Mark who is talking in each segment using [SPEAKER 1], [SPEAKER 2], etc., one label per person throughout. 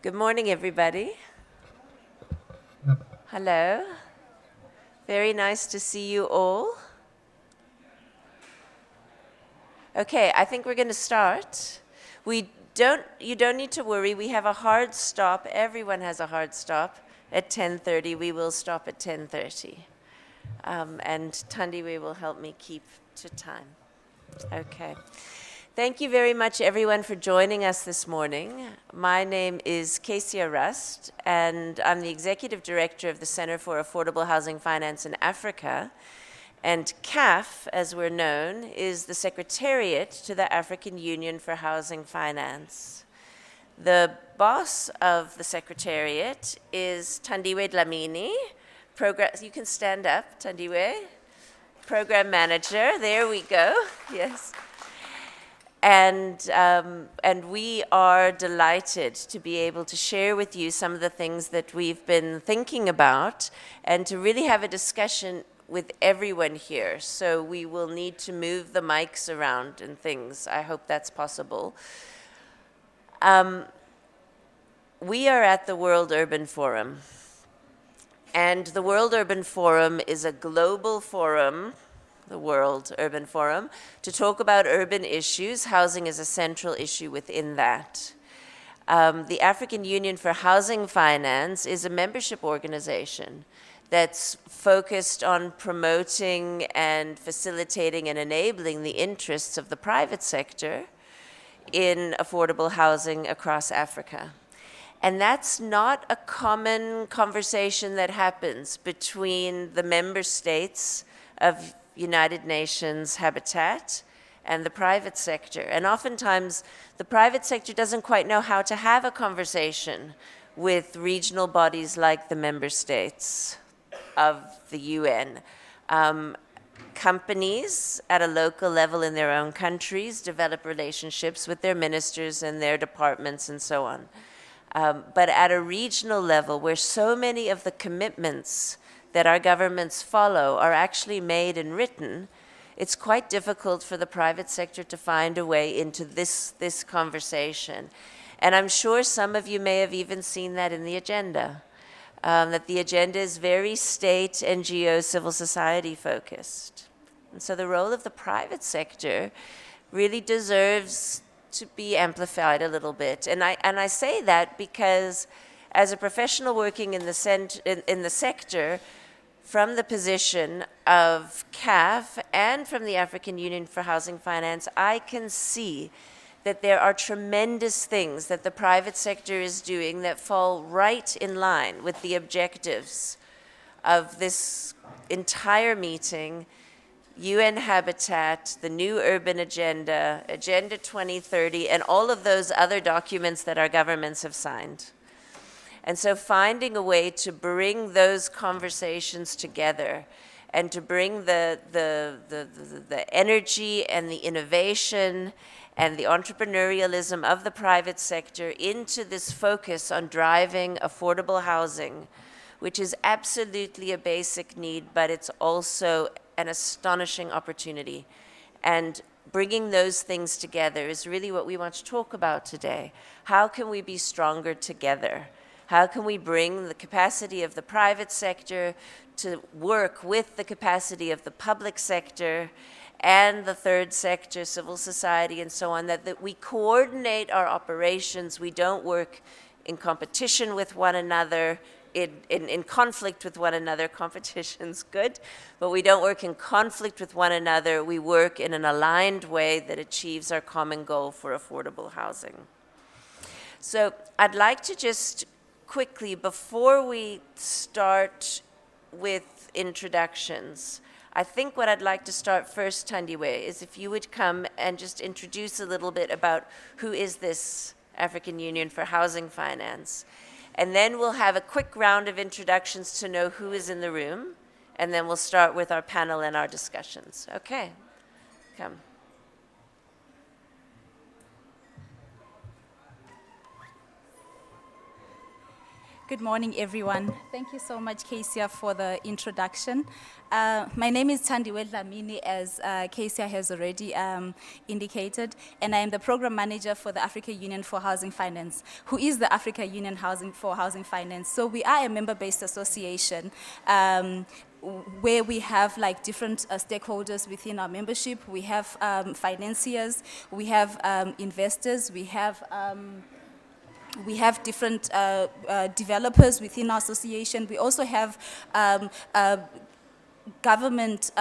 [SPEAKER 1] Good morning, everybody. Hello. Very nice to see you all. Okay, I think we're going to start. You don't need to worry. We have a hard stop. Everyone has a hard stop at 10:30. We will stop at 10:30. And Tandiwe will help me keep to time. Okay. Thank you very much, everyone, for joining us this morning. My name is Kesia Rust, and I'm the Executive Director of the Center for Affordable Housing Finance in Africa. And CAF, as we're known, is the Secretariat to the African Union for Housing Finance. The boss of the Secretariat is Tandiwe Dlamini. You can stand up, Tandiwe. Program Manager, there we go, yes. And we are delighted to be able to share with you some of the things that we've been thinking about and to really have a discussion with everyone here. So we will need to move the mics around and things. I hope that's possible. We are at the World Urban Forum. And the World Urban Forum is a global forum, the World Urban Forum, to talk about urban issues. Housing is a central issue within that. The African Union for Housing Finance is a membership organization that's focused on promoting and facilitating and enabling the interests of the private sector in affordable housing across Africa. And that's not a common conversation that happens between the member states of United Nations Habitat and the private sector. And oftentimes, the private sector doesn't quite know how to have a conversation with regional bodies like the member states of the UN. Companies at a local level in their own countries develop relationships with their ministers and their departments and so on. But at a regional level, where so many of the commitments that our governments follow are actually made and written, it's quite difficult for the private sector to find a way into this conversation. And I'm sure some of you may have even seen that in the agenda, that the agenda is very state, NGO, civil society focused. And so the role of the private sector really deserves to be amplified a little bit. And I say that because as a professional working in the sector, from the position of CAF and from the African Union for Housing Finance, I can see that there are tremendous things that the private sector is doing that fall right in line with the objectives of this entire meeting, UN Habitat, the New Urban Agenda, Agenda 2030, and all of those other documents that our governments have signed. And so finding a way to bring those conversations together and to bring the energy and the innovation and the entrepreneurialism of the private sector into this focus on driving affordable housing, which is absolutely a basic need, but it's also an astonishing opportunity. And bringing those things together is really what we want to talk about today. How can we be stronger together? How can we bring the capacity of the private sector to work with the capacity of the public sector and the third sector, civil society, and so on, that we coordinate our operations. We don't work in competition with one another, in conflict with one another. Competition's good, but we don't work in conflict with one another. We work in an aligned way that achieves our common goal for affordable housing. So I'd like to just quickly, before we start with introductions, I think what I'd like to start first, Tandiwe, is if you would come and just introduce a little bit about who is this African Union for Housing Finance. And then we'll have a quick round of introductions to know who is in the room, and then we'll start with our panel and our discussions. Okay, come.
[SPEAKER 2] Good morning, everyone. Thank you so much, Kesia, for the introduction. My name is Thandiwe Dlamini, as Kesia has already indicated, and I am the Program Manager for the Africa Union for Housing Finance. Who is the Africa Union for Housing Finance? So we are a member-based association where we have like different stakeholders within our membership. We have financiers, we have investors, we have different developers within our association. We also have government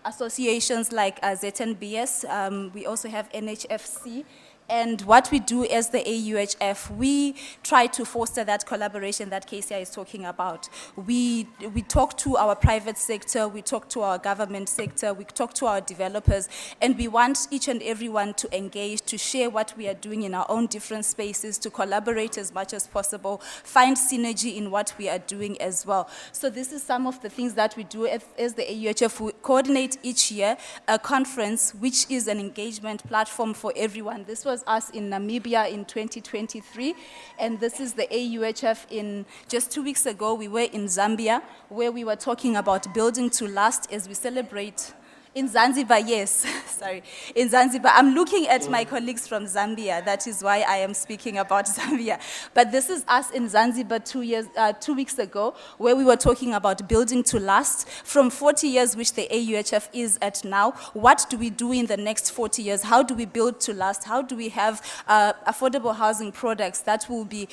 [SPEAKER 2] associations like ZNBS. We also have NHFC. And what we do as the AUHF, we try to foster that collaboration that KCI is talking about. We talk to our private sector, we talk to our government sector, we talk to our developers, and we want each and everyone to engage, to share what we are doing in our own different spaces, to collaborate as much as possible, find synergy in what we are doing as well. So this is some of the things that we do as the AUHF. We coordinate each year a conference, which is an engagement platform for everyone. This was us in Namibia in 2023, and this is the AUHF in just 2 weeks ago. We were in Zambia, where we were talking about building to last as we celebrate. In Zanzibar, yes, sorry. In Zanzibar, I'm looking at my colleagues from Zambia. That is why I am speaking about Zambia. But this is us in Zanzibar 2 weeks ago, where we were talking about building to last. From 40 years, which the AUHF is at now, what do we do in the next 40 years? How do we build to last? How do we have affordable housing products that will be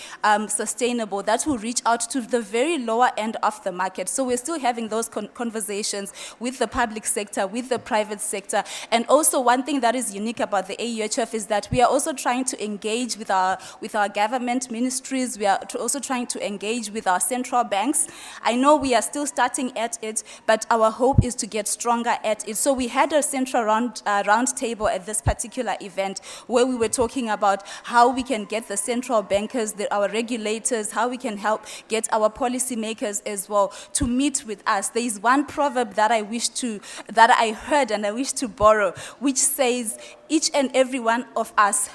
[SPEAKER 2] sustainable, that will reach out to the very lower end of the market? So we're still having those conversations with the public sector, with the private sector. And also one thing that is unique about the AUHF is that we are also trying to engage with our government ministries. We are also trying to engage with our central banks. I know we are still starting at it, but our hope is to get stronger at it. So we had a central round table at this particular event where we were talking about how we can get the central bankers, our regulators, how we can help get our policymakers as well to meet with us. There is one proverb that I heard and I wish to borrow, which says each and every one of us,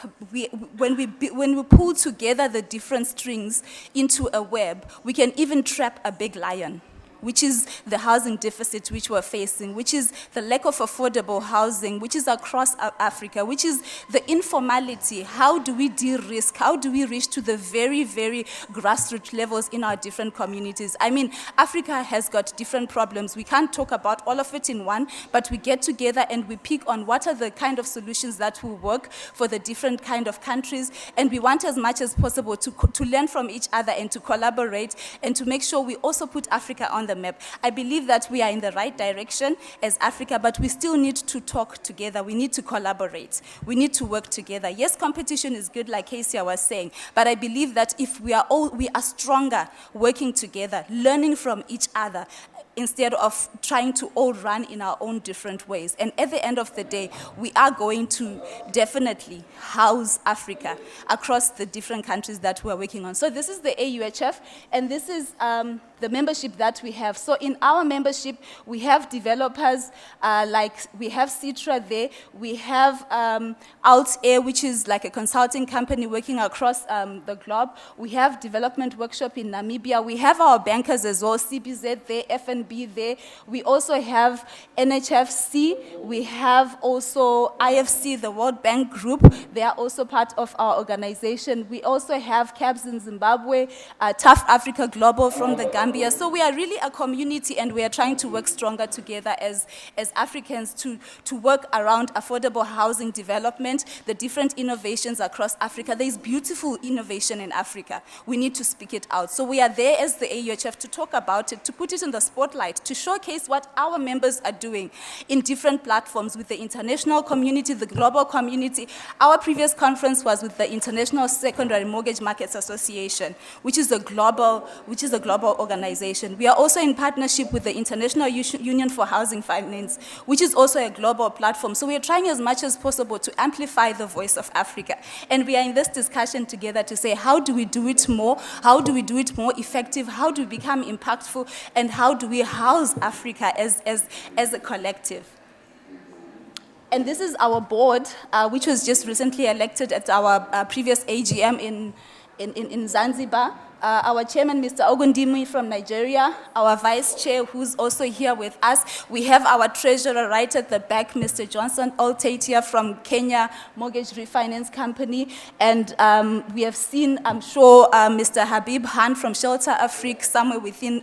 [SPEAKER 2] when we pull together the different strings into a web, we can even trap a big lion, which is the housing deficit which we're facing, which is the lack of affordable housing, which is across Africa, which is the informality. How do we de-risk? How do we reach to the very, very grassroots levels in our different communities? I mean, Africa has got different problems. We can't talk about all of it in one, but we get together and we pick on what are the kind of solutions that will work for the different kind of countries. And we want as much as possible to learn from each other and to collaborate and to make sure we also put Africa on the map. I believe that we are in the right direction as Africa, but we still need to talk together. We need to collaborate. We need to work together. Yes, competition is good, like Kesia was saying, but I believe that if we are stronger working together, learning from each other, instead of trying to all run in our own different ways. And at the end of the day, we are going to definitely house Africa across the different countries that we're working on. So this is the AUHF, and this is the membership that we have. So in our membership, we have developers, like we have Citra there, we have Altair, which is like a consulting company working across the globe. We have development workshop in Namibia. We have our bankers as well, CBZ there, FNB there. We also have NHFC. We have also IFC, the World Bank Group. They are also part of our organization. We also have CABS in Zimbabwe, Tough Africa Global from the Gambia. So we are really a community, and we are trying to work stronger together as Africans to work around affordable housing development, the different innovations across Africa. There is beautiful innovation in Africa. We need to speak it out. So we are there as the AUHF to talk about it, to put it in the spotlight, to showcase what our members are doing in different platforms with the international community, the global community. Our previous conference was with the International Secondary Mortgage Markets Association, which is a global organization. We are also in partnership with the International Union for Housing Finance, which is also a global platform. So we are trying as much as possible to amplify the voice of Africa. And we are in this discussion together to say, how do we do it more? How do we do it more effective? How do we become impactful? And how do we house Africa as a collective? And this is our board, which was just recently elected at our previous AGM in Zanzibar. our chairman, Mr. Ogundimi from Nigeria, our vice chair, who's also here with us. We have our treasurer right at the back, Mr. Johnson Oltatia from Kenya Mortgage Refinance Company. And we have seen, I'm sure, Mr. Habib Han from Shelter Afrique somewhere within,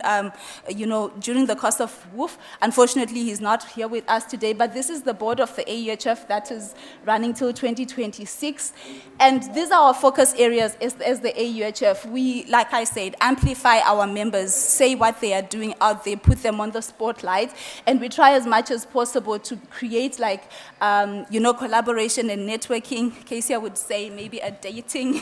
[SPEAKER 2] during the course of WUF. Unfortunately, he's not here with us today, but this is the board of the AUHF that is running till 2026. And these are our focus areas as the AUHF. We, like I said, amplify our members, say what they are doing out there, put them on the spotlight, and we try as much as possible to create collaboration and networking. Casey would say maybe a dating,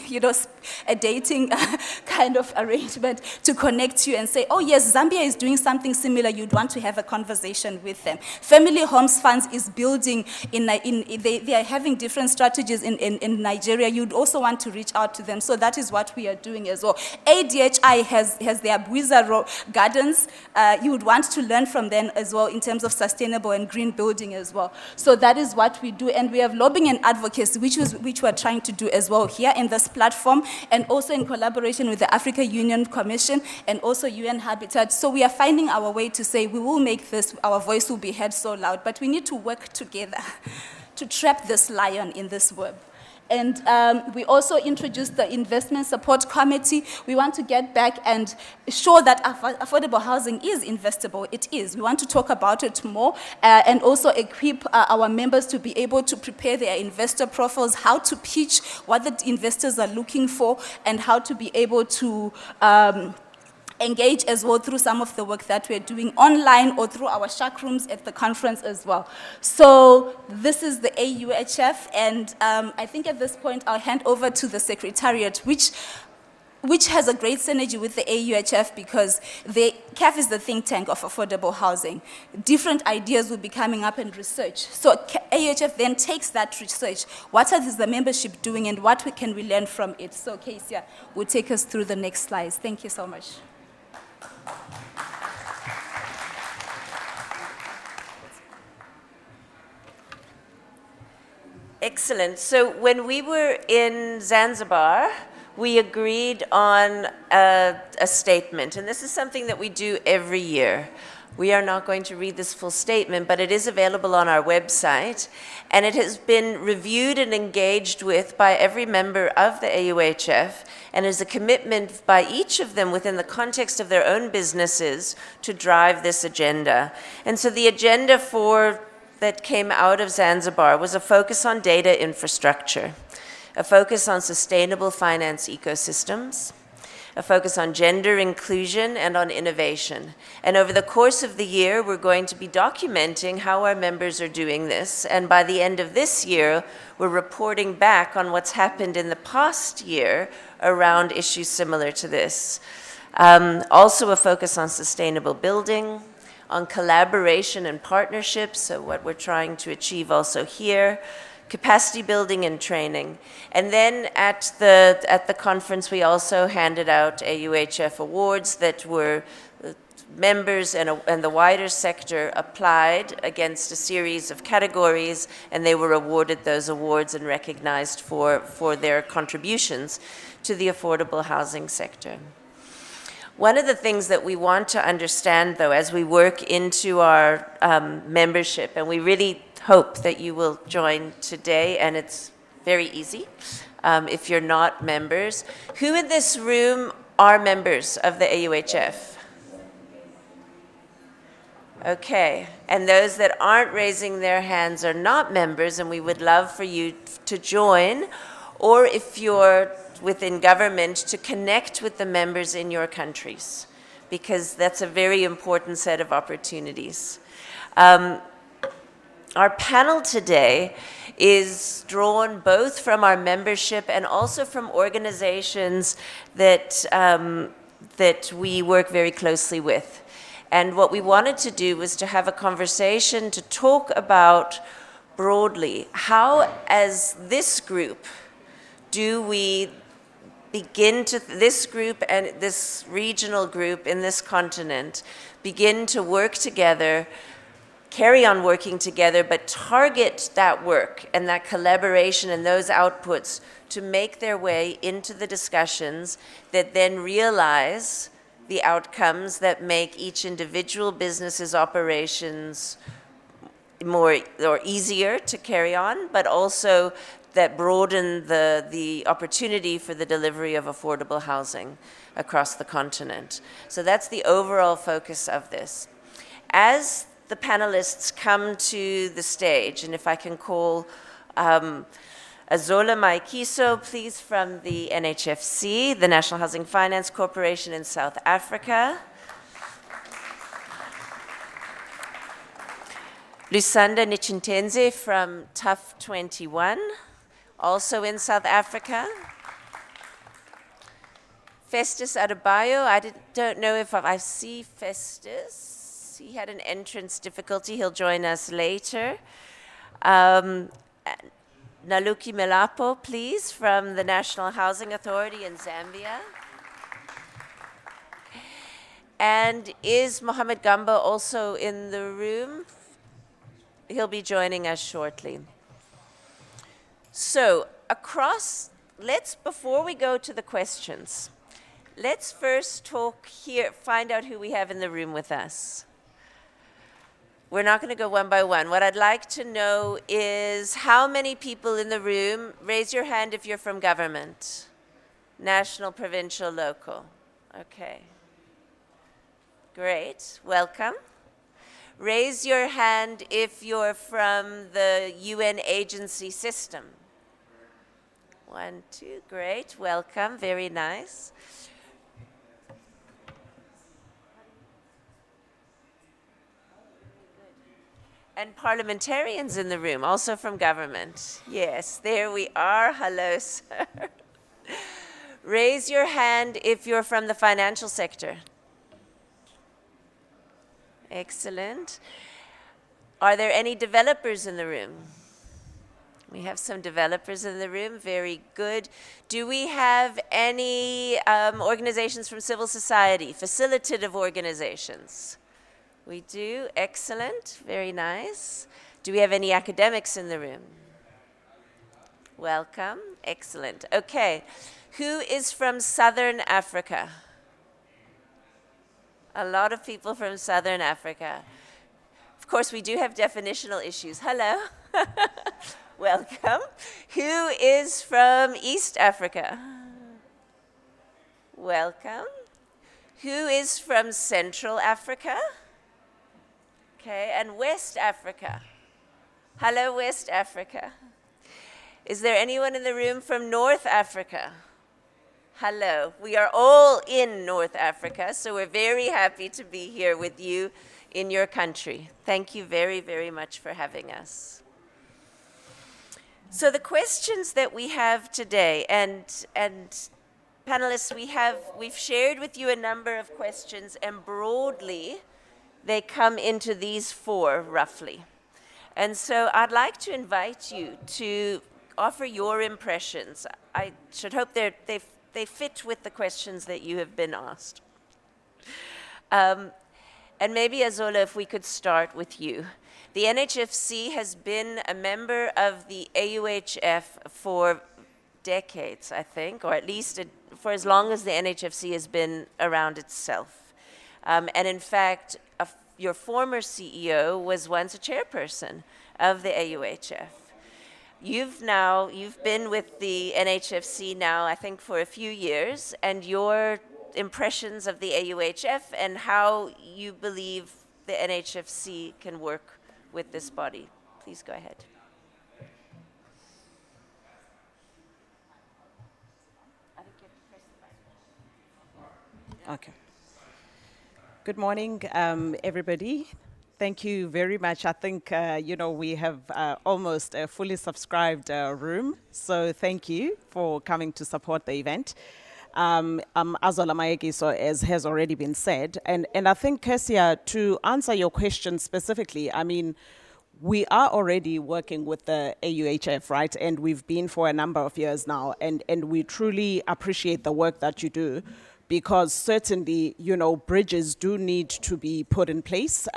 [SPEAKER 2] kind of arrangement to connect you and say, oh yes, Zambia is doing something similar, you'd want to have a conversation with them. Family Homes Funds is building, they are having different strategies in Nigeria, you'd also want to reach out to them, so that is what we are doing as well. ADHI has their Bwiza Gardens, you would want to learn from them as well in terms of sustainable and green building as well. So that is what we do, and we have lobbying and advocacy, which we're trying to do as well here in this platform, and also in collaboration with the Africa Union Commission and also UN Habitat. So we are finding our way to say we will make this, our voice will be heard so loud, but we need to work together to trap this lion in this web. And we also introduced the Investment Support Committee. We want to get back and show that affordable housing is investable. It is. We want to talk about it more and also equip our members to be able to prepare their investor profiles, how to pitch what the investors are looking for, and how to be able to engage as well through some of the work that we're doing online or through our shack rooms at the conference as well. So this is the AUHF, and I think at this point I'll hand over to the Secretariat, which has a great synergy with the AUHF because the CAF is the think tank of affordable housing. Different ideas will be coming up in research. So AUHF then takes that research. What is the membership doing and what can we learn from it? So Kesia will take us through the next slides. Thank you so much.
[SPEAKER 1] Excellent. So when we were in Zanzibar, we agreed on a statement, and this is something that we do every year. We are not going to read this full statement, but it is available on our website, and it has been reviewed and engaged with by every member of the AUHF, and is a commitment by each of them within the context of their own businesses to drive this agenda. And so the agenda that came out of Zanzibar was a focus on data infrastructure, a focus on sustainable finance ecosystems, a focus on gender inclusion and on innovation. And over the course of the year, we're going to be documenting how our members are doing this. And by the end of this year, we're reporting back on what's happened in the past year around issues similar to this. Also a focus on sustainable building, on collaboration and partnerships, so what we're trying to achieve also here, capacity building and training. And then at the conference, we also handed out AUHF awards that were members and the wider sector applied against a series of categories, and they were awarded those awards and recognized for their contributions to the affordable housing sector. One of the things that we want to understand, though, as we work into our membership, and we really hope that you will join today, and it's very easy if you're not members. Who in this room are members of the AUHF? Okay, and those that aren't raising their hands are not members, and we would love for you to join, or if you're within government, to connect with the members in your countries, because that's a very important set of opportunities. Our panel today is drawn both from our membership and also from organizations that, that we work very closely with. And what we wanted to do was to have a conversation to talk about broadly how, as this group, do we begin to, this group and this regional group in this continent, begin to work together, carry on working together, but target that work and that collaboration and those outputs to make their way into the discussions that then realize the outcomes that make each individual business's operations more or easier to carry on, but also that broaden the opportunity for the delivery of affordable housing across the continent. So that's the overall focus of this. As the panelists come to the stage, and if I can call Azola Maikiso, please, from the NHFC, the National Housing Finance Corporation in South Africa. Lusanda Nichintenze from TUF 21, also in South Africa. Festus Adebayo, don't know if I see Festus. He had an entrance difficulty. He'll join us later. Naluki Melapo, please, from the National Housing Authority in Zambia. And is Mohammed Gamba also in the room? He'll be joining us shortly. So, before we go to the questions, let's first talk here, find out who we have in the room with us. We're not going to go one by one. What I'd like to know is how many people in the room, raise your hand if you're from government. National, provincial, local. Okay. Great. Welcome. Raise your hand if you're from the UN agency system. 1, 2, great. Welcome. Very nice. And parliamentarians in the room, also from government. Yes, there we are. Hello, sir. Raise your hand if you're from the financial sector. Excellent. Are there any developers in the room? We have some developers in the room. Very good. Do we have any organizations from civil society, facilitative organizations? We do. Excellent. Very nice. Do we have any academics in the room? Welcome. Excellent. Okay. Who is from Southern Africa? A lot of people from Southern Africa. Of course, we do have definitional issues. Hello. Welcome. Who is from East Africa? Welcome. Who is from Central Africa? Okay, and West Africa. Hello, West Africa. Is there anyone in the room from North Africa? Hello. We are all in North Africa, so we're very happy to be here with you in your country. Thank you very, very much for having us. So the questions that we have today, and panelists, we've shared with you a number of questions, and broadly, they come into these 4, roughly. And so I'd like to invite you to offer your impressions. I should hope they fit with the questions that you have been asked. And maybe, Azola, if we could start with you. The NHFC has been a member of the AUHF for decades, I think, or at least for as long as the NHFC has been around itself. And in fact, your former CEO was once a chairperson of the AUHF. You've been with the NHFC now, I think, for a few years, and your impressions of the AUHF and how you believe the NHFC can work with this body. Please go ahead.
[SPEAKER 3] Okay. Good morning, everybody. Thank you very much. I think, we have almost a fully subscribed room, so thank you for coming to support the event. Azola Maikiso, as has already been said, and I think, Kessia, to answer your question specifically, I mean, we are already working with the AUHF, right? And we've been for a number of years now, and we truly appreciate the work that you do. because certainly, bridges do need to be put in place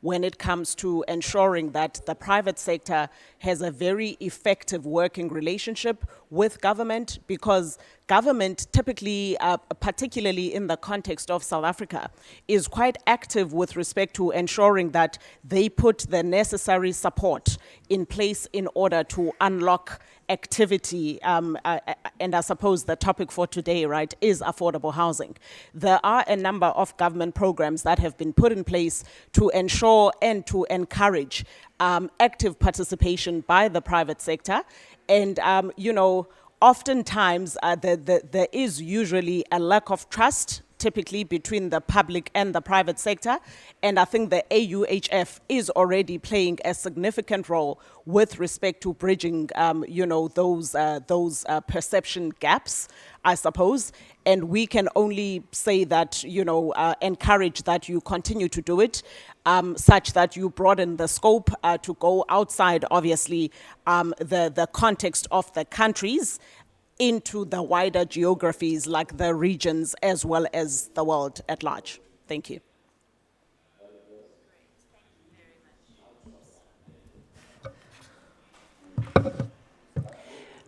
[SPEAKER 3] when it comes to ensuring that the private sector has a very effective working relationship with government, because government typically, particularly in the context of South Africa, is quite active with respect to ensuring that they put the necessary support in place in order to unlock activity, and I suppose the topic for today, right, is affordable housing. There are a number of government programs that have been put in place to ensure and to encourage active participation by the private sector. And, oftentimes there is usually a lack of trust typically between the public and the private sector. And I think the AUHF is already playing a significant role with respect to bridging, those perception gaps, I suppose. And we can only say that, encourage that you continue to do it, such that you broaden the scope to go outside, obviously, the context of the countries into the wider geographies like the regions as well as the world at large. Thank you.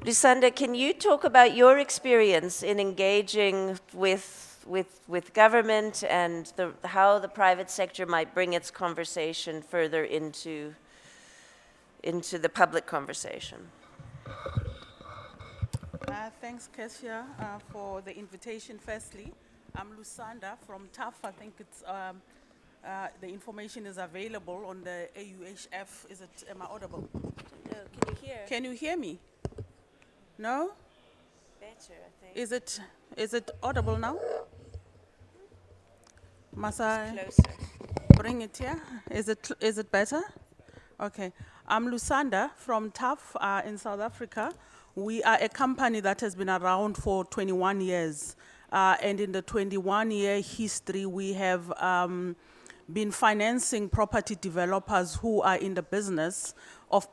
[SPEAKER 1] Lusanda, can you talk about your experience in engaging with government and how the private sector might bring its conversation further into the public conversation?
[SPEAKER 4] Thanks, Kesia, for the invitation. Firstly, I'm Lusanda from TAF. I think it's the information is available on the AUHF. Am I audible?
[SPEAKER 1] No, can you hear?
[SPEAKER 4] Can you hear me? No?
[SPEAKER 1] Better, I think.
[SPEAKER 4] Is it audible now? Must I
[SPEAKER 1] Closer.
[SPEAKER 4] bring it here? Is it better? Okay. I'm Lusanda from TAF in South Africa. We are a company that has been around for 21 years. And in the 21-year history, we have been financing property developers who are in the business of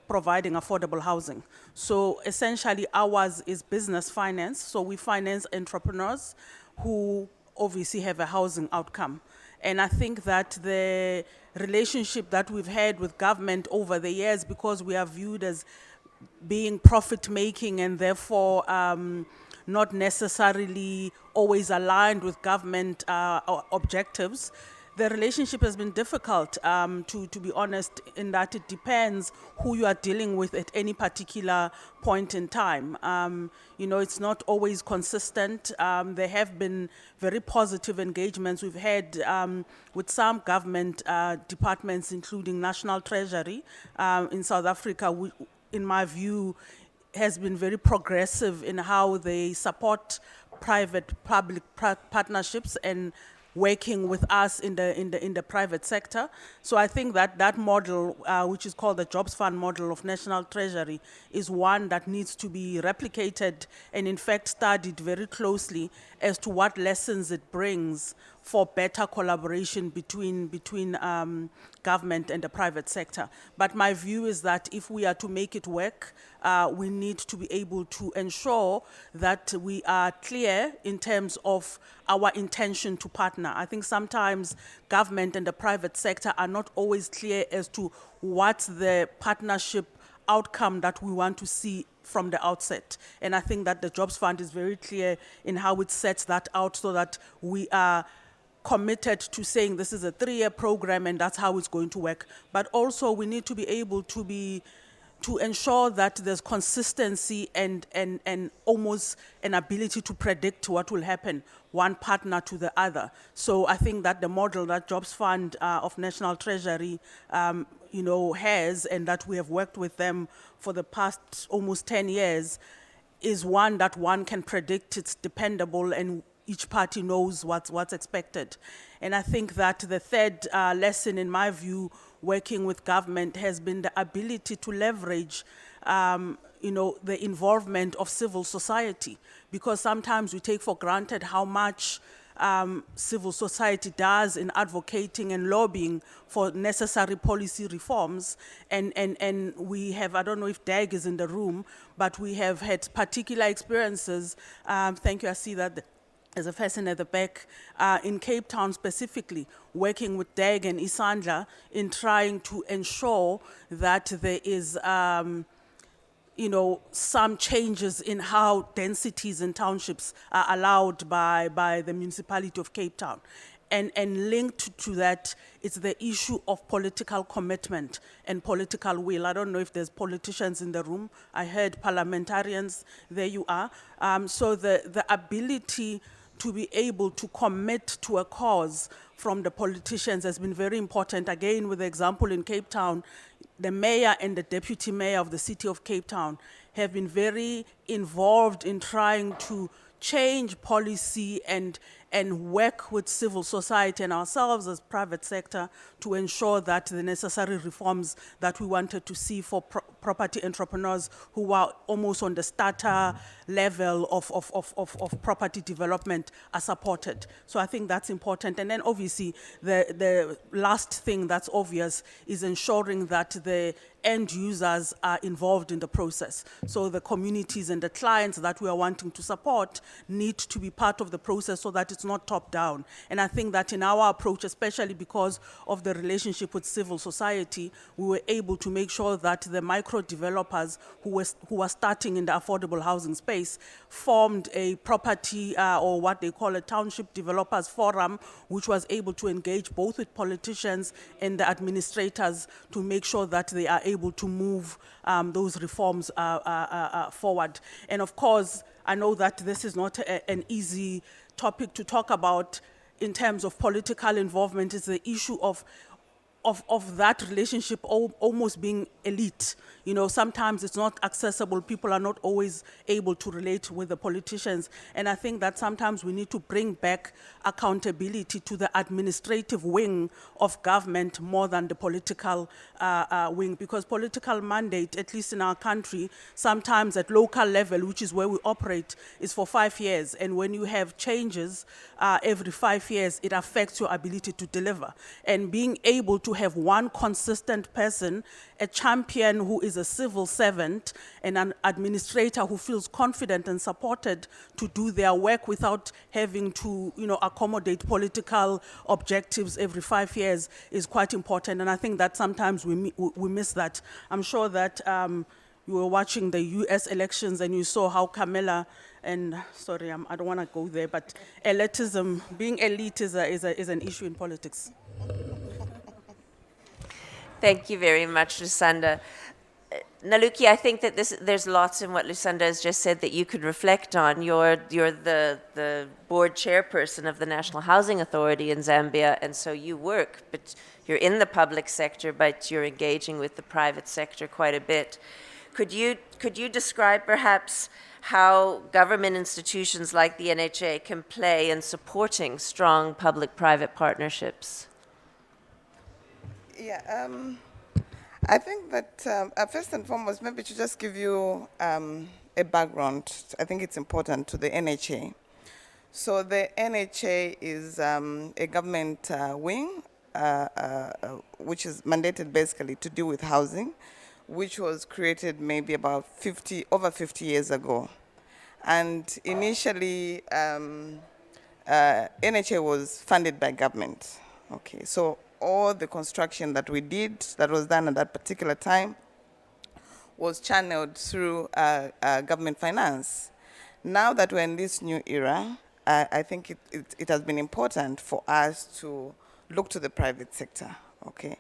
[SPEAKER 4] providing affordable housing. So essentially, ours is business finance. So we finance entrepreneurs who obviously have a housing outcome. And I think that the relationship that we've had with government over the years, because we are viewed as being profit-making and therefore not necessarily always aligned with government objectives, the relationship has been difficult, to be honest, in that it depends who you are dealing with at any particular point in time. It's not always consistent. There have been very positive engagements we've had with some government departments, including National Treasury in South Africa, in my view, has been very progressive in how they support private-public partnerships and working with us in the private sector. So I think that model, which is called the Jobs Fund model of National Treasury, is one that needs to be replicated and in fact studied very closely as to what lessons it brings for better collaboration between government and the private sector. But my view is that if we are to make it work, we need to be able to ensure that we are clear in terms of our intention to partner. I think sometimes government and the private sector are not always clear as to what's the partnership outcome that we want to see from the outset. And I think that the Jobs Fund is very clear in how it sets that out so that we are committed to saying this is a 3-year program and that's how it's going to work. But also we need to be able to ensure that there's consistency and almost an ability to predict what will happen, one partner to the other. So I think that the model that Jobs Fund of National Treasury has, and that we have worked with them for the past almost 10 years, is one that one can predict, it's dependable, and each party knows what's expected. And I think that the third lesson, in my view, working with government has been the ability to leverage the involvement of civil society, because sometimes we take for granted how much civil society does in advocating and lobbying for necessary policy reforms. And we have, I don't know if Dag is in the room, but we have had particular experiences. Thank you, I see that as a person at the back, in Cape Town specifically, working with DEG and Isandla in trying to ensure that there is some changes in how densities and townships are allowed by the municipality of Cape Town. And linked to that, it's the issue of political commitment and political will. I don't know if there's politicians in the room. I heard parliamentarians, there you are. So the ability to be able to commit to a cause from the politicians has been very important. Again, with the example in Cape Town, the mayor and the deputy mayor of the city of Cape Town have been very involved in trying to change policy and work with civil society and ourselves as private sector to ensure that the necessary reforms that we wanted to see for property entrepreneurs who are almost on the starter level of property development are supported. So I think that's important. And then obviously the last thing that's obvious is ensuring that the end users are involved in the process. So the communities and the clients that we are wanting to support need to be part of the process so that it's not top down. And I think that in our approach, especially because of the relationship with civil society, we were able to make sure that the micro developers who were starting in the affordable housing space formed a property or what they call a township developers forum, which was able to engage both with politicians and the administrators to make sure that they are able to move those reforms forward. And of course, I know that this is not an easy topic to talk about in terms of political involvement. It's the issue of that relationship almost being elite. You know, sometimes it's not accessible. People are not always able to relate with the politicians. And I think that sometimes we need to bring back accountability to the administrative wing of government more than the political wing, because political mandate, at least in our country, sometimes at local level, which is where we operate, is for 5 years. And when you have changes every 5 years, it affects your ability to deliver. And being able to have one consistent person, a champion who is a civil servant, and an administrator who feels confident and supported to do their work without having to, accommodate political objectives every 5 years is quite important. And I think that sometimes we miss that. I'm sure that you were watching the US elections and you saw how Camilla and, sorry, I don't want to go there, but elitism, being elite is an issue in politics.
[SPEAKER 1] Thank you very much, Lusanda. Naluki, I think that there's lots in what Lusanda has just said that you could reflect on. You're the board chairperson of the National Housing Authority in Zambia, and so you work, but you're in the public sector, but you're engaging with the private sector quite a bit. Could you describe perhaps how government institutions like the NHA can play in supporting strong public-private partnerships?
[SPEAKER 5] Yeah, I think that first and foremost, maybe to just give you a background, I think it's important to the NHA. So the NHA is a government wing, which is mandated basically to deal with housing, which was created maybe about over 50 years ago. And initially, NHA was funded by government. Okay, so all the construction that we did, that was done at that particular time, was channeled through government finance. Now that we're in this new era, I think it has been important for us to look to the private sector, okay?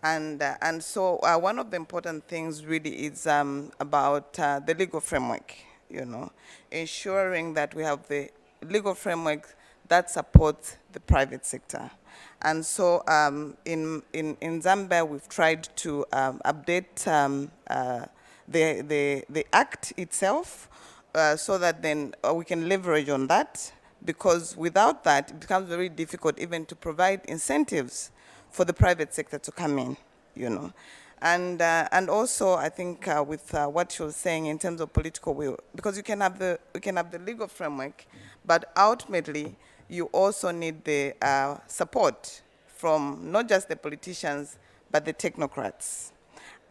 [SPEAKER 5] And so one of the important things really is about the legal framework, ensuring that we have the legal framework that supports the private sector. And so in Zambia, we've tried to update the act itself so that then we can leverage on that, because without that, it becomes very difficult even to provide incentives for the private sector to come in, And also, I think with what you were saying in terms of political will, because we can have the legal framework, but ultimately, you also need the support from not just the politicians, but the technocrats.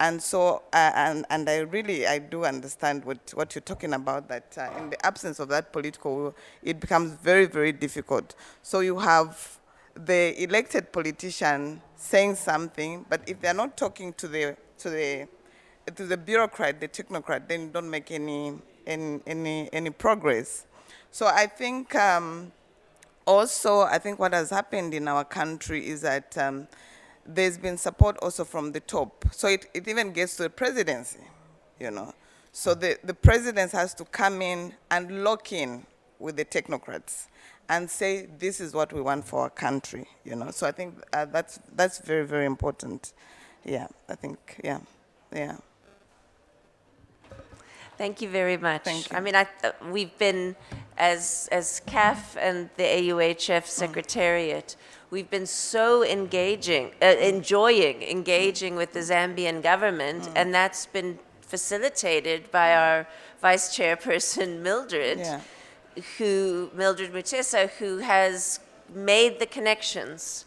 [SPEAKER 5] And so, and I do understand what you're talking about, that in the absence of that political will, it becomes very, very difficult. So you have the elected politician saying something, but if they're not talking to the bureaucrat, the technocrat, then you don't make any progress. So I think also, I think what has happened in our country is that there's been support also from the top. So it even gets to the presidency, you know. So the president has to come in and lock in with the technocrats and say, this is what we want for our country, you know. So I think that's very, very important. Yeah, I think, yeah.
[SPEAKER 1] Thank you very much.
[SPEAKER 5] Thank you.
[SPEAKER 1] I mean, we've been, as CAF and the AUHF Secretariat, we've been so enjoying engaging with the Zambian government, and that's been facilitated by our Vice Chairperson, Mildred, Mildred Mutesa, who has made the connections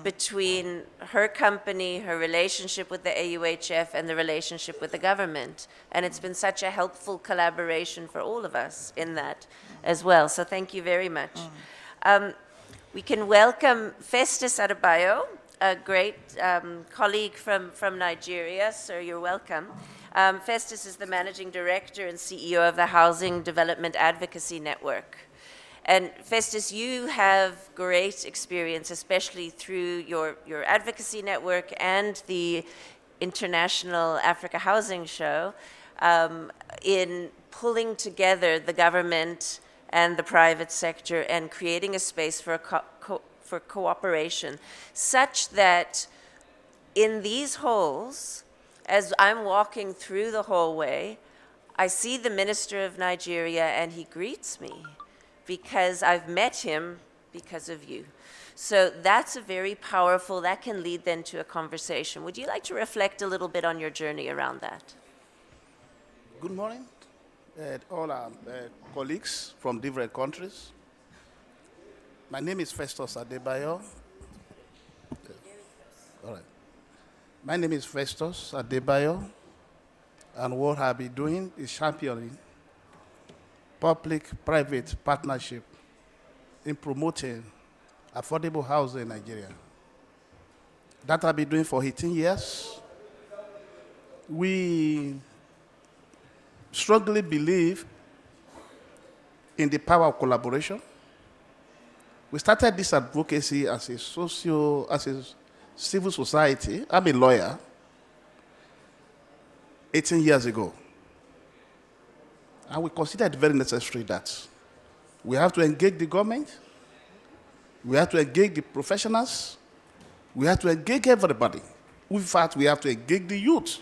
[SPEAKER 1] between her company, her relationship with the AUHF, and the relationship with the government. And it's been such a helpful collaboration for all of us in that as well. So thank you very much. We can welcome Festus Adebayo, a great colleague from Nigeria. Sir, you're welcome. Festus is the Managing Director and CEO of the Housing Development Advocacy Network. And Festus, you have great experience, especially through your advocacy network and the International Africa Housing Show, in pulling together the government and the private sector and creating a space for cooperation, such that in these halls, as I'm walking through the hallway, I see the Minister of Nigeria and he greets me, because I've met him because of you. So that's a very powerful, that can lead then to a conversation. Would you like to reflect a little bit on your journey around that?
[SPEAKER 6] Good morning, all our colleagues from different countries. My name is Festus Adebayo. All right. My name is Festus Adebayo, and what I'll be doing is championing public-private partnership in promoting affordable housing in Nigeria. That I've been doing for 18 years. We strongly believe in the power of collaboration. We started this advocacy as a civil society. I'm a lawyer, 18 years ago. And we consider it very necessary that we have to engage the government, we have to engage the professionals, we have to engage everybody. In fact, we have to engage the youth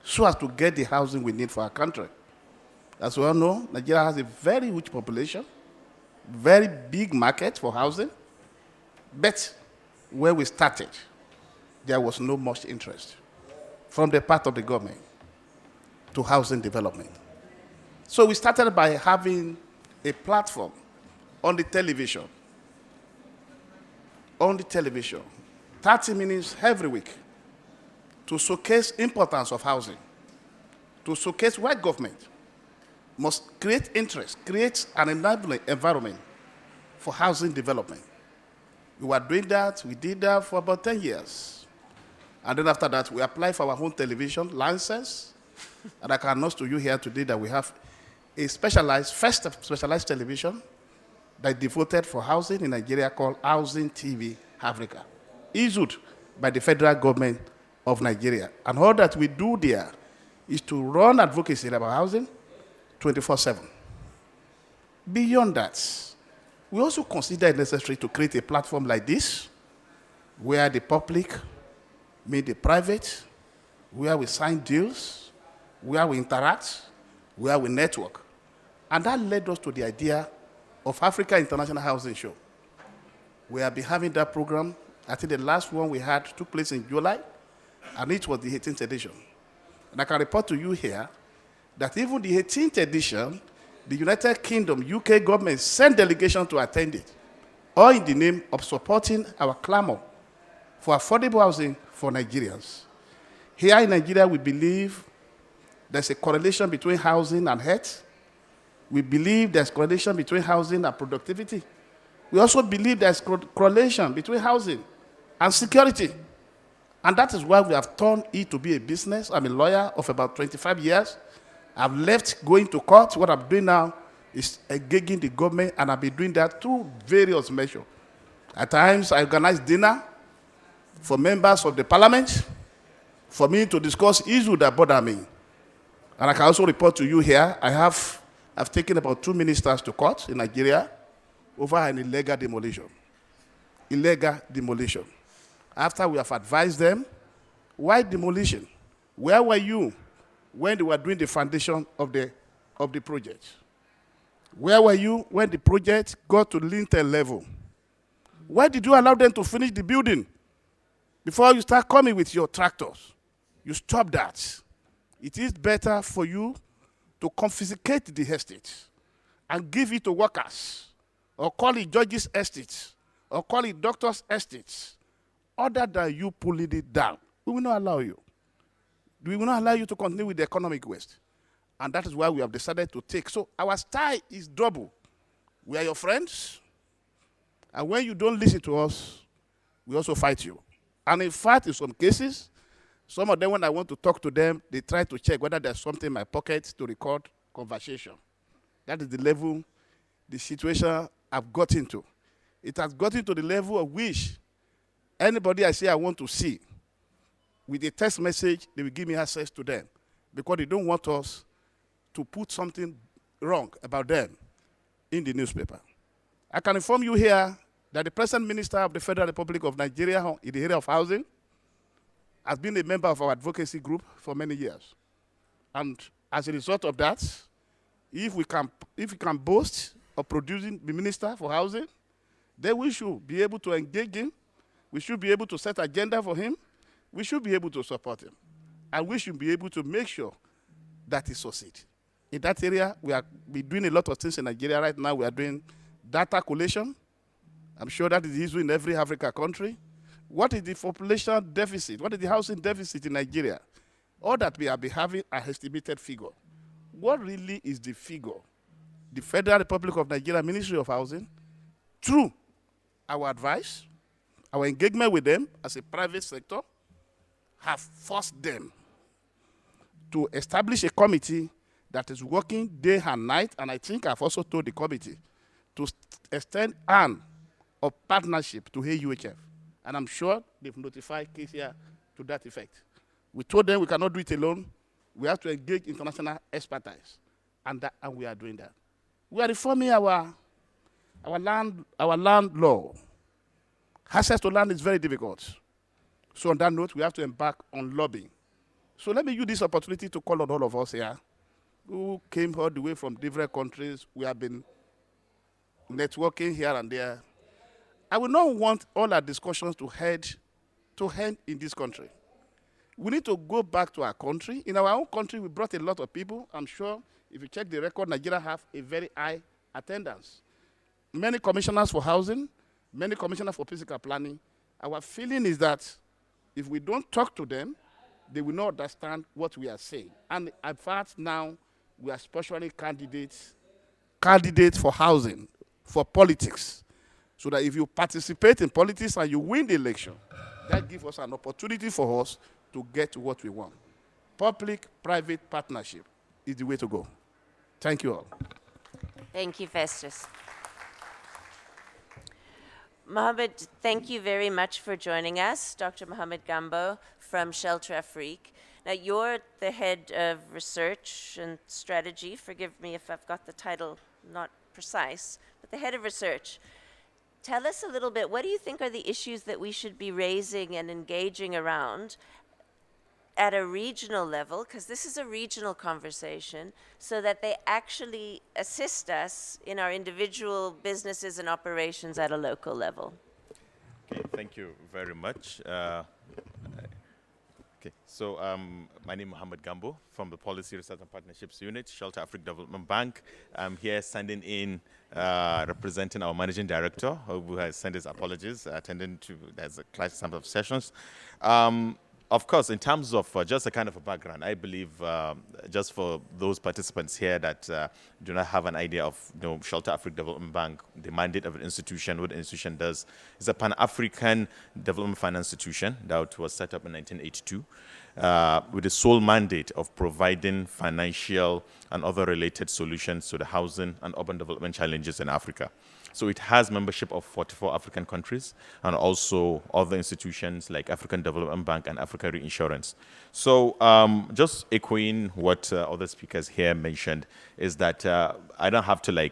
[SPEAKER 6] so as to get the housing we need for our country. As we all know, Nigeria has a very huge population, very big market for housing, but where we started, there was no much interest from the part of the government to housing development. So we started by having a platform on the television, 30 minutes every week, to showcase importance of housing, to showcase why government must create interest, create an enabling environment for housing development. We were doing that, we did that for about 10 years. And then after that, we applied for our own television license. And I can announce to you here today that we have a first specialized television that is devoted for housing in Nigeria called Housing TV Africa, issued by the federal government of Nigeria. And all that we do there is to run advocacy about housing 24/7. Beyond that, we also consider it necessary to create a platform like this, where the public meet the private, where we sign deals, where we interact, where we network. And that led us to the idea of Africa International Housing Show. We have been having that program. I think the last one we had took place in July, and it was the 18th edition. And I can report to you here that even the 18th edition, the United Kingdom, UK government sent delegation to attend it, all in the name of supporting our clamor for affordable housing for Nigerians. Here in Nigeria, we believe there's a correlation between housing and health. We believe there's correlation between housing and productivity. We also believe there's correlation between housing and security. And that is why we have turned it to be a business. I'm a lawyer of about 25 years. I've left going to court. What I'm doing now is engaging the government, and I've been doing that through various measures. At times, I organize dinner for members of the parliament for me to discuss issues that bother me. And I can also report to you here, I've taken about 2 ministers to court in Nigeria over an illegal demolition. Illegal demolition. After we have advised them, why demolition? Where were you when they were doing the foundation of the project? Where were you when the project got to lintel level? Why did you allow them to finish the building before you start coming with your tractors? You stop that. It is better for you to confiscate the estate and give it to workers, or call it judges' estates, or call it doctors' estates, other than you pulling it down. We will not allow you. We will not allow you to continue with the economic waste. And that is why we have decided to take. So our style is double. We are your friends, and when you don't listen to us, we also fight you. And in fact, in some cases, some of them, when I want to talk to them, they try to check whether there's something in my pocket to record conversation. That is the level, the situation I've got into. It has gotten to the level of which anybody I say I want to see, with a text message, they will give me access to them because they don't want us to put something wrong about them in the newspaper. I can inform you here that the present minister of the Federal Republic of Nigeria in the area of housing has been a member of our advocacy group for many years. And as a result of that, if we can boast of producing the minister for housing, then we should be able to engage him. We should be able to set agenda for him. We should be able to support him. And we should be able to make sure that he succeeds. In that area, we're doing a lot of things in Nigeria right now. We are doing data collation. I'm sure that is the issue in every African country. What is the population deficit? What is the housing deficit in Nigeria? All that we have been having are estimated figure. What really is the figure? The Federal Republic of Nigeria Ministry of Housing, through our advice, our engagement with them as a private sector, have forced them to establish a committee that is working day and night, and I think I've also told the committee to extend an of partnership to AUHF. And I'm sure they've notified KCR to that effect. We told them we cannot do it alone. We have to engage international expertise, and we are doing that. We are reforming our land law. Access to land is very difficult. So on that note, we have to embark on lobbying. So let me use this opportunity to call on all of us here who came all the way from different countries. We have been networking here and there. I would not want all our discussions to end in this country. We need to go back to our country. In our own country, we brought a lot of people. I'm sure if you check the record, Nigeria have a very high attendance. Many commissioners for housing, many commissioners for physical planning. Our feeling is that if we don't talk to them, they will not understand what we are saying. And in fact, now we are especially candidates for housing, for politics. So that if you participate in politics and you win the election, that gives us an opportunity for us to get what we want. Public-private partnership is the way to go. Thank you all.
[SPEAKER 1] Thank you, Festus. Mohamed, thank you very much for joining us. Dr. Mohamed Gambo from Shelter Afrique. Now, you're the head of research and strategy. Forgive me if I've got the title not precise, but the head of research. Tell us a little bit, what do you think are the issues that we should be raising and engaging around at a regional level, because this is a regional conversation, so that they actually assist us in our individual businesses and operations at a local level?
[SPEAKER 7] Okay, thank you very much. My name is Mohamed Gambo from the Policy Research and Partnerships Unit, Shelter Afrique Development Bank. I'm here standing in representing our Managing Director, who has sent his apologies, attending to, there's a class number of sessions. of course, in terms of just a kind of a background, I believe just for those participants here that do not have an idea of Shelter Africa Development Bank, the mandate of an institution, what the institution does, is a Pan-African development finance institution that was set up in 1982 with the sole mandate of providing financial and other related solutions to the housing and urban development challenges in Africa. So it has membership of 44 African countries and also other institutions like African Development Bank and Africa Reinsurance. So just echoing what other speakers here mentioned is that I don't have to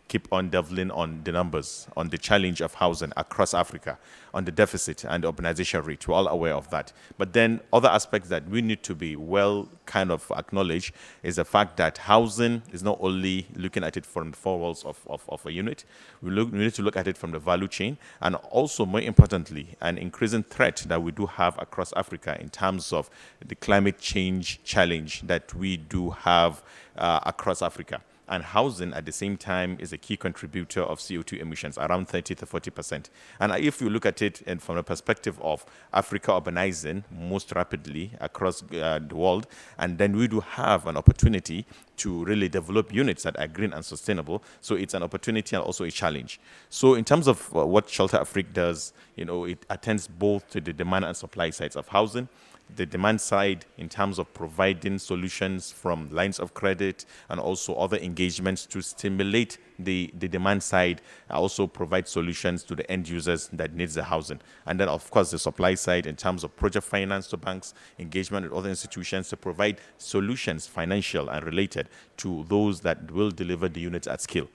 [SPEAKER 7] keep on delving on the numbers, on the challenge of housing across Africa, on the deficit and the urbanization rate. We're all aware of that. But then other aspects that we need to be well kind of acknowledge is the fact that housing is not only looking at it from the four walls of a unit, we need to look at it from the value chain, and also more importantly, an increasing threat that we do have across Africa in terms of the climate change challenge that we do have across Africa. And housing, at the same time, is a key contributor of CO2 emissions, around 30 to 40%. And if you look at it from the perspective of Africa urbanizing most rapidly across the world, and then we do have an opportunity to really develop units that are green and sustainable. So it's an opportunity and also a challenge. So in terms of what Shelter Africa does, it attends both to the demand and supply sides of housing. The demand side in terms of providing solutions from lines of credit and also other engagements to stimulate the demand side, also provide solutions to the end users that needs the housing. And then, of course, the supply side in terms of project finance to banks, engagement with other institutions to provide solutions, financial and related, to those that will deliver the units at scale.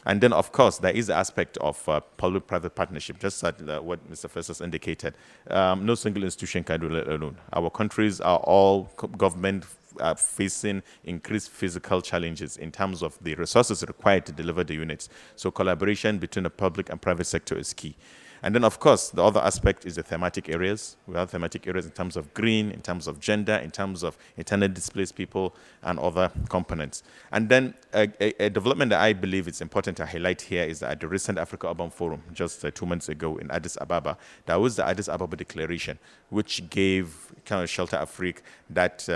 [SPEAKER 7] And then, of course, there is the aspect of public-private partnership, just like what Mr. Festus indicated. No single institution can do it alone. Our countries are all government facing increased physical challenges in terms of the resources required to deliver the units. So collaboration between the public and private sector is key. And then, of course, the other aspect is the thematic areas. We have thematic areas in terms of green, in terms of gender, in terms of internally displaced people, and other components. And then a development that I believe it's important to highlight here is that at the recent Africa Urban Forum, just 2 months ago in Addis Ababa, there was the Addis Ababa Declaration, which gave kind of Shelter Africa that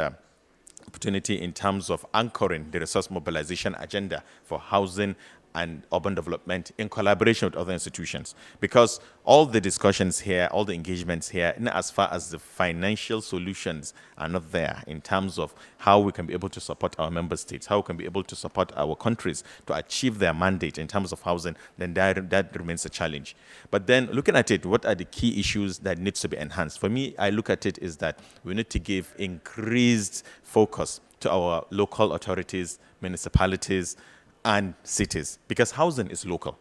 [SPEAKER 7] opportunity in terms of anchoring the resource mobilization agenda for housing and urban development in collaboration with other institutions. Because all the discussions here, all the engagements here, in as far as the financial solutions are not there in terms of how we can be able to support our member states, how we can be able to support our countries to achieve their mandate in terms of housing, then that remains a challenge. But then looking at it, what are the key issues that needs to be enhanced? For me, I look at it is that we need to give increased focus to our local authorities, municipalities, and cities, because housing is local.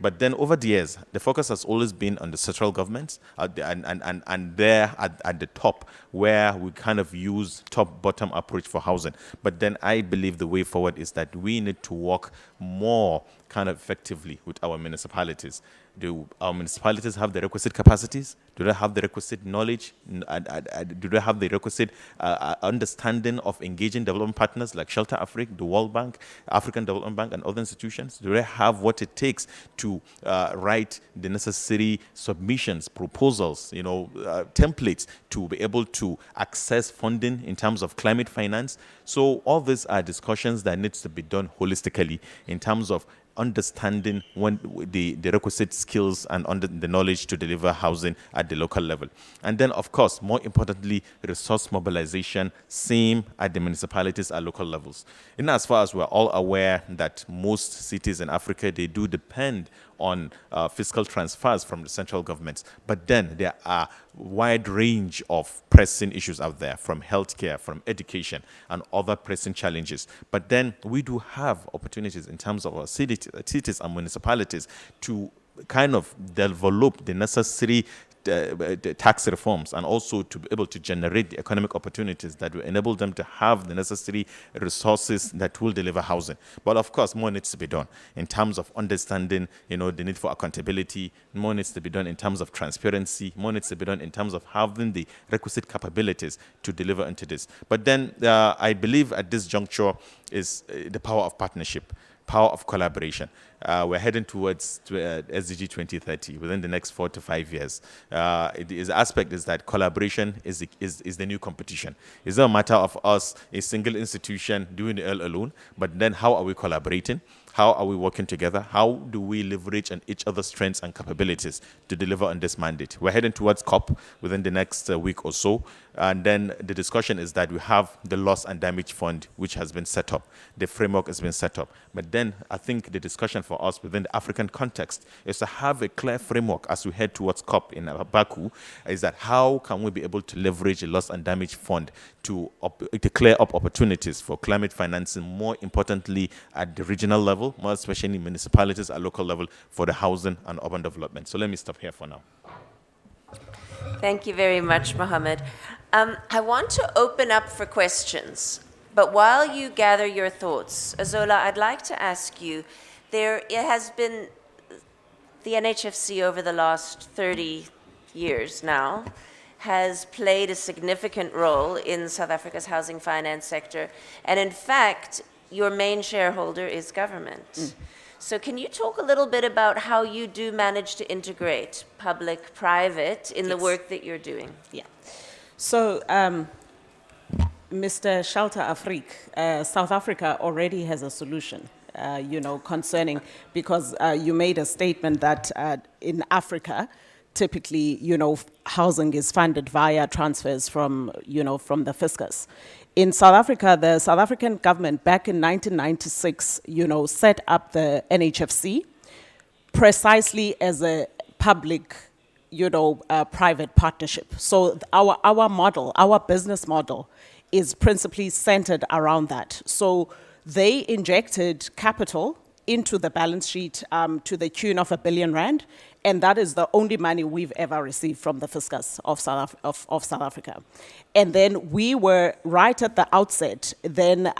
[SPEAKER 7] But then over the years, the focus has always been on the central governments and there at the top, where we kind of use top-bottom approach for housing. But then I believe the way forward is that we need to work more kind of effectively with our municipalities. Do our municipalities have the requisite capacities? Do they have the requisite knowledge? Do they have the requisite understanding of engaging development partners like Shelter Africa, the World Bank, African Development Bank, and other institutions? Do they have what it takes to write the necessary submissions, proposals, templates to be able to access funding in terms of climate finance? So all these are discussions that needs to be done holistically in terms of understanding the requisite skills and the knowledge to deliver housing at the local level. And then, of course, more importantly, resource mobilization, same at the municipalities at local levels. In as far as we're all aware that most cities in Africa, they do depend on fiscal transfers from the central governments. But then there are wide range of pressing issues out there, from healthcare, from education, and other pressing challenges. But then we do have opportunities in terms of our cities and municipalities to kind of develop the necessary the tax reforms, and also to be able to generate the economic opportunities that will enable them to have the necessary resources that will deliver housing. But of course, more needs to be done in terms of understanding, the need for accountability. More needs to be done in terms of transparency. More needs to be done in terms of having the requisite capabilities to deliver into this. But then I believe at this juncture is the power of partnership, power of collaboration. we're heading towards SDG 2030 within the next 4 to 5 years. The aspect is that collaboration is the new competition. It's not a matter of us, a single institution, doing it all alone, but then how are we collaborating? How are we working together? How do we leverage on each other's strengths and capabilities to deliver on this mandate? We're heading towards COP within the next week or so. And then the discussion is that we have the loss and damage fund, which has been set up. The framework has been set up. But then I think the discussion for us within the African context is to have a clear framework as we head towards COP in Baku, is that how can we be able to leverage the loss and damage fund to clear up opportunities for climate financing, more importantly at the regional level, more especially municipalities at local level for the housing and urban development. So let me stop here for now.
[SPEAKER 1] Thank you very much, Mohammed. I want to open up for questions, but while you gather your thoughts, Azola, I'd like to ask you, it has been the NHFC over the last 30 years now has played a significant role in South Africa's housing finance sector, and in fact, your main shareholder is government. So can you talk a little bit about how you do manage to integrate public-private in the work that you're doing?
[SPEAKER 3] Yeah. So, Mr. Shelter Afrique, South Africa already has a solution, concerning, because you made a statement that in Africa, typically, housing is funded via transfers from the fiscus. In South Africa, the South African government back in 1996, set up the NHFC precisely as a public, private partnership. So our model, our business model is principally centered around that. So they injected capital into the balance sheet to the tune of R1 billion, and that is the only money we've ever received from the fiscus of South Africa. And then we were right at the outset, then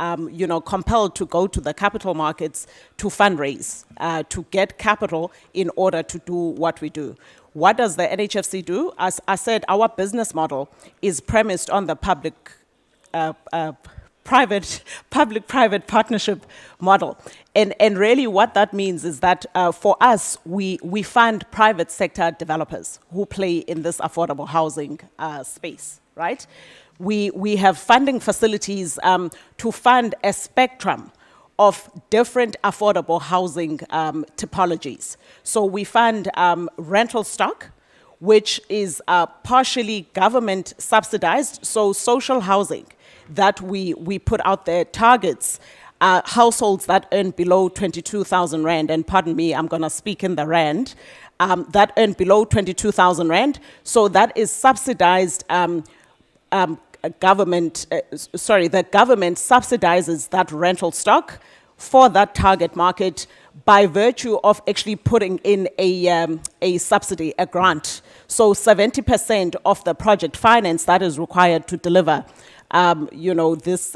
[SPEAKER 3] compelled to go to the capital markets to fundraise, to get capital in order to do what we do. What does the NHFC do? As I said, our business model is premised on the public-private partnership model. And really what that means is that for us, we fund private sector developers who play in this affordable housing space, right? We have funding facilities to fund a spectrum of different affordable housing typologies. So we fund rental stock, which is partially government subsidized, so social housing that we put out there targets households that earn below 22,000 Rand, and pardon me, I'm gonna speak in the Rand, that earn below 22,000 Rand. So that is subsidized government, the government subsidizes that rental stock for that target market by virtue of actually putting in a subsidy, a grant. So 70% of the project finance that is required to deliver this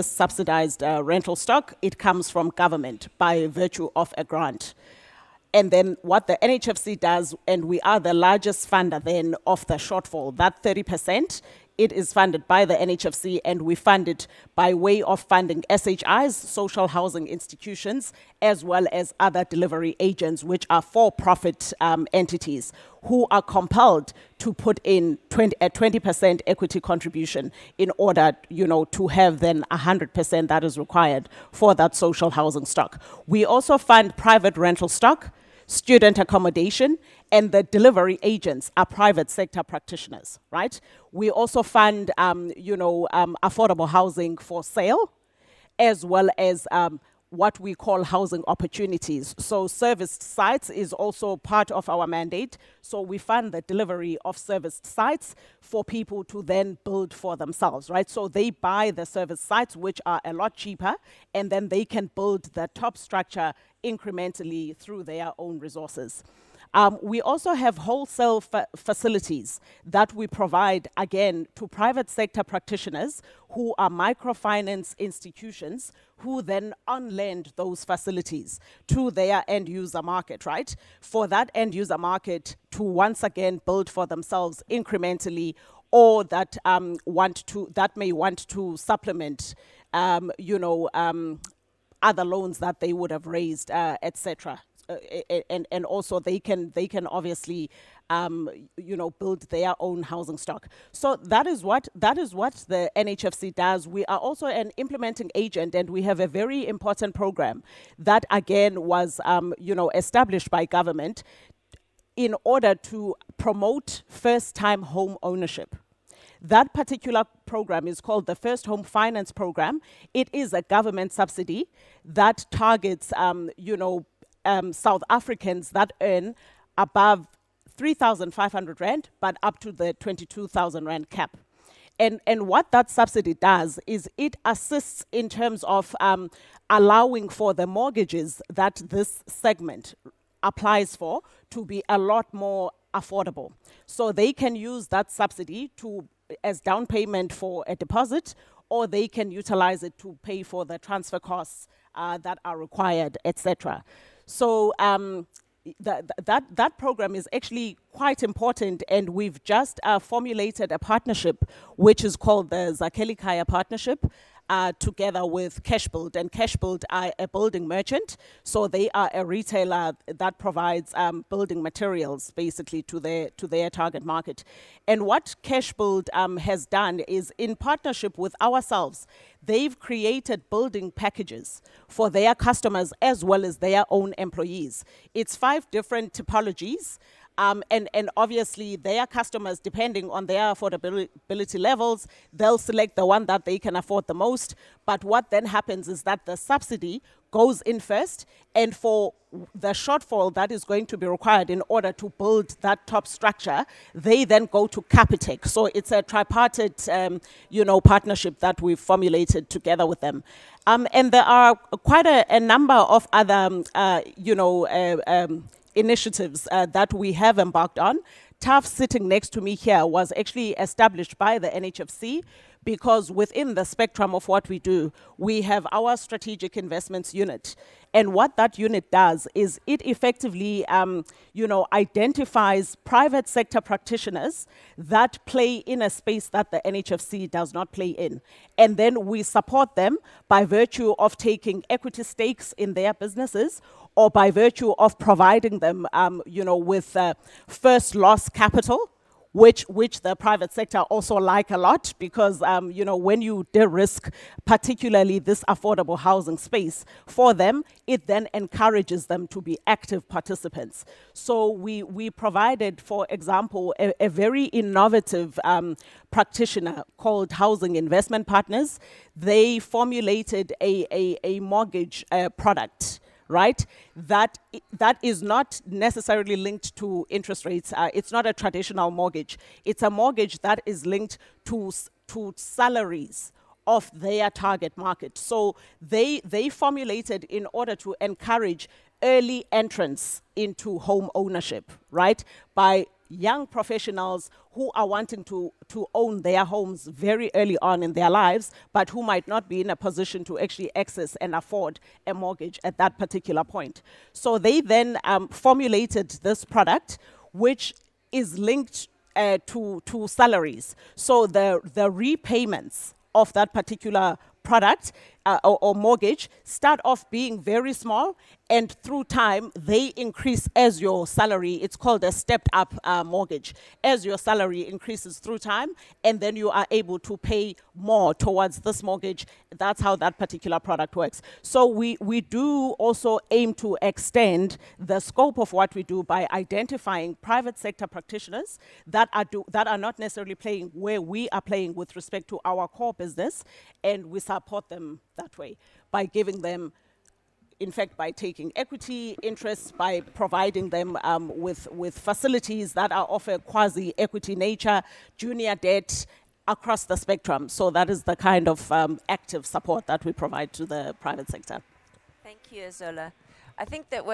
[SPEAKER 3] subsidized rental stock, it comes from government by virtue of a grant. And then what the NHFC does, and we are the largest funder then of the shortfall, that 30%, it is funded by the NHFC, and we fund it by way of funding SHIs, social housing institutions, as well as other delivery agents, which are for-profit entities who are compelled to put in a 20% equity contribution in order, to have then 100% that is required for that social housing stock. We also fund private rental stock, student accommodation, and the delivery agents are private sector practitioners, right? We also fund, affordable housing for sale, as well as what we call housing opportunities. So serviced sites is also part of our mandate. So we fund the delivery of serviced sites for people to then build for themselves, right? So they buy the serviced sites, which are a lot cheaper, and then they can build the top structure incrementally through their own resources. We also have wholesale facilities that we provide, again, to private sector practitioners who are microfinance institutions who then on-lend those facilities to their end user market, right? For that end user market to once again build for themselves incrementally, or that may want to supplement, other loans that they would have raised, etc. and also they can obviously build their own housing stock. So that is what the NHFC does. We are also an implementing agent, and we have a very important program that again was established by government in order to promote first-time home ownership. That particular program is called the First Home Finance Program. It is a government subsidy that targets, South Africans that earn above 3,500 rand, but up to the 22,000 rand cap. And what that subsidy does is it assists in terms of allowing for the mortgages that this segment applies for to be a lot more affordable. So they can use that subsidy as down payment for a deposit, or they can utilize it to pay for the transfer costs that are required, etc. So that program is actually quite important, and we've just formulated a partnership which is called the Zakhele Khaya Partnership, together with Cashbuild, and Cashbuild are a building merchant, so they are a retailer that provides building materials basically to their target market. And what Cashbuild has done is, in partnership with ourselves, they've created building packages for their customers as well as their own employees. It's 5 different typologies. And obviously their customers, depending on their affordability levels, they'll select the one that they can afford the most. But what then happens is that the subsidy goes in first, and for the shortfall that is going to be required in order to build that top structure, they then go to Capitec. So it's a tripartite, partnership that we've formulated together with them. And there are quite a number of other, initiatives that we have embarked on. TAF, sitting next to me here, was actually established by the NHFC because within the spectrum of what we do, we have our strategic investments unit. And what that unit does is it effectively, identifies private sector practitioners that play in a space that the NHFC does not play in. And then we support them by virtue of taking equity stakes in their businesses, or by virtue of providing them, with first loss capital, which the private sector also like a lot, because, when you de-risk, particularly this affordable housing space for them, it then encourages them to be active participants. So we provided, for example, a very innovative practitioner called Housing Investment Partners. They formulated a mortgage product, right? That is not necessarily linked to interest rates. It's not a traditional mortgage. It's a mortgage that is linked to salaries of their target market. So they formulated in order to encourage early entrance into home ownership, right? By young professionals who are wanting to own their homes very early on in their lives, but who might not be in a position to actually access and afford a mortgage at that particular point. So they then formulated this product, which is linked to salaries. So the repayments of that particular product or mortgage start off being very small, and through time they increase as your salary. It's called a stepped up mortgage. As your salary increases through time, and then you are able to pay more towards this mortgage. That's how that particular product works. So we do also aim to extend the scope of what we do by identifying private sector practitioners that are not necessarily playing where we are playing with respect to our core business, and we support them that way by giving them, in fact, by taking equity interests, by providing them with facilities that are of a quasi-equity nature, junior debt, across the spectrum. So that is the kind of active support that we provide to the private sector.
[SPEAKER 1] Thank you, Zola. I think that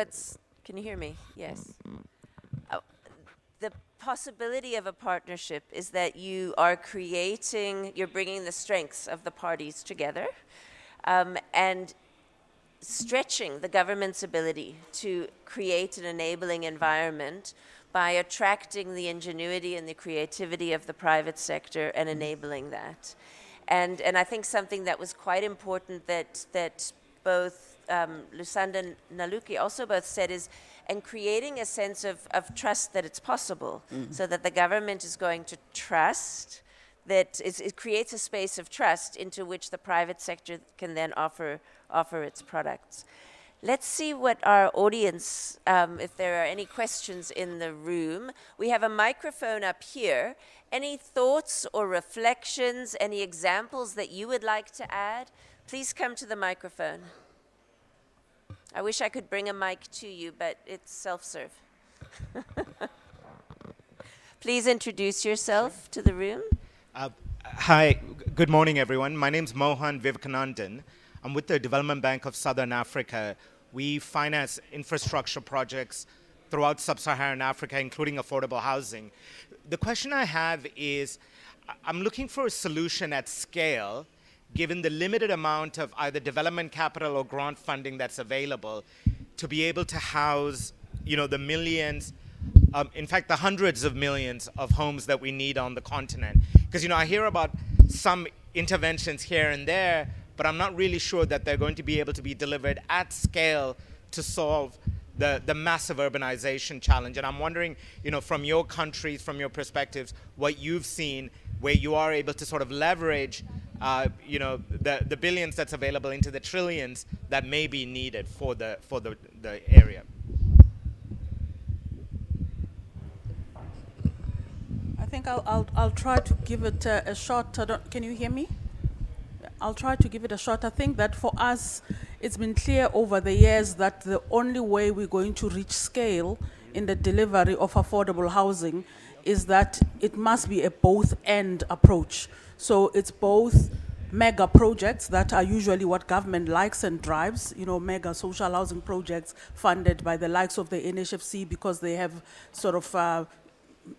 [SPEAKER 1] can you hear me? Yes. The possibility of a partnership is that you're bringing the strengths of the parties together, and stretching the government's ability to create an enabling environment by attracting the ingenuity and the creativity of the private sector and enabling that. And I think something that was quite important that both Lusanda Naluki also both said is, and creating a sense of trust that it's possible, so that the government is going to trust that it creates a space of trust into which the private sector can then offer its products. Let's see what our audience, if there are any questions in the room. We have a microphone up here. Any thoughts or reflections, any examples that you would like to add? Please come to the microphone. I wish I could bring a mic to you, but it's self-serve. Please introduce yourself to the room.
[SPEAKER 8] Hi, good morning, everyone. My name's Mohan Vivekanandan. I'm with the Development Bank of Southern Africa. We finance infrastructure projects throughout sub-Saharan Africa, including affordable housing. The question I have is, I'm looking for a solution at scale, given the limited amount of either development capital or grant funding that's available, to be able to house, the millions, in fact, the hundreds of millions of homes that we need on the continent. Because, I hear about some interventions here and there, but I'm not really sure that they're going to be able to be delivered at scale to solve the massive urbanization challenge. And I'm wondering, from your countries, from your perspectives, what you've seen, where you are able to sort of leverage, the billions that's available into the trillions that may be needed for the area.
[SPEAKER 4] I think I'll try to give it a shot. Can you hear me? I'll try to give it a shot. I think that for us, it's been clear over the years that the only way we're going to reach scale in the delivery of affordable housing is that it must be a both-and approach. So it's both mega projects that are usually what government likes and drives, mega social housing projects funded by the likes of the NHFC because they have sort of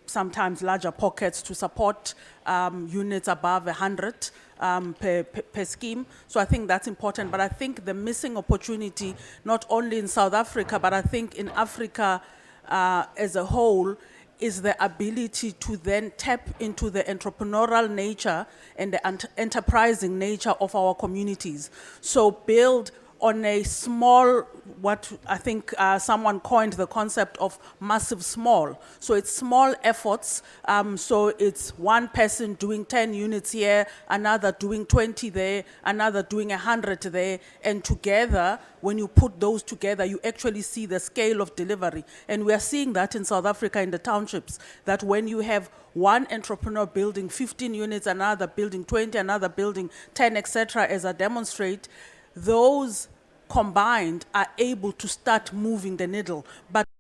[SPEAKER 4] sometimes larger pockets to support units above 100 per scheme. So I think that's important. But I think the missing opportunity, not only in South Africa, but I think in Africa as a whole, is the ability to then tap into the entrepreneurial nature and the enterprising nature of our communities. So build on a small, what I think someone coined the concept of massive small. So it's small efforts. So it's one person doing 10 units here, another doing 20 there, another doing 100 there. And together, when you put those together, you actually see the scale of delivery. And we are seeing that in South Africa in the townships, that when you have one entrepreneur building 15 units, another building 20, another building 10, etc., as I demonstrate, those combined are able to start moving the needle. But